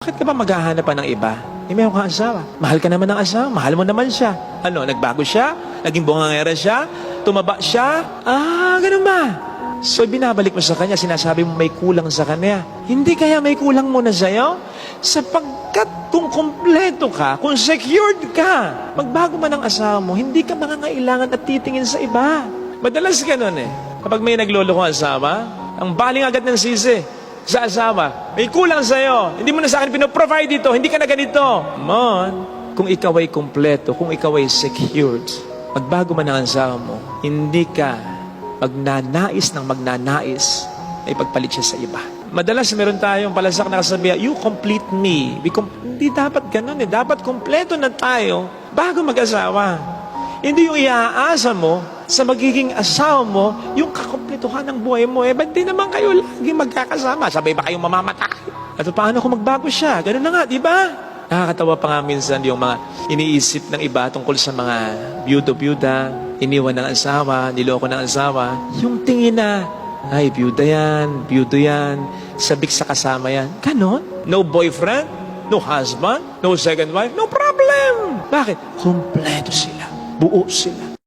Bakit ka ba maghahanap pa ng iba? Meron kang asawa. Mahal ka naman ng asawa. Mahal mo naman siya. Ano, nagbago siya? Naging bungangera siya? Tumaba siya? Ganun ba? So, binabalik mo sa kanya, sinasabi mo may kulang sa kanya. Hindi kaya may kulang muna sa'yo? Sapagkat kung kumpleto ka, kung secured ka, magbago man ang asawa mo, hindi ka mangangailangan at titingin sa iba. Madalas ganun eh. Kapag may nagloloko ang asawa, ang baling agad ng sisi sa asawa, may kulang sa'yo, hindi mo na sa akin pinoprovide ito, hindi ka na ganito. Man, kung ikaw ay kumpleto, kung ikaw ay secured, magbago man ang asawa mo, hindi ka magnanais ng magnanais na ipagpalit siya sa iba. Madalas meron tayong palasak na kasabihan, you complete me. Hindi dapat ganun eh. Dapat kumpleto na tayo bago mag-asawa. Hindi yung iaasa mo sa magiging asawa mo, yung kakumpletuhan ng buhay mo. Ba't di naman kayo lagi magkakasama? Sabay ba kayong mamamatay? At paano kung magbago siya? Ganun na nga, di ba? Nakakatawa pa nga minsan yung mga iniisip ng iba tungkol sa mga byuda-byuda, iniwan ng asawa, niloko ng asawa. Yung tingin na, ay, byuda yan, sabik sa kasama yan. Ganon? No boyfriend, no husband, no second wife, no problem. Bakit? Kompleto sila, buo sila.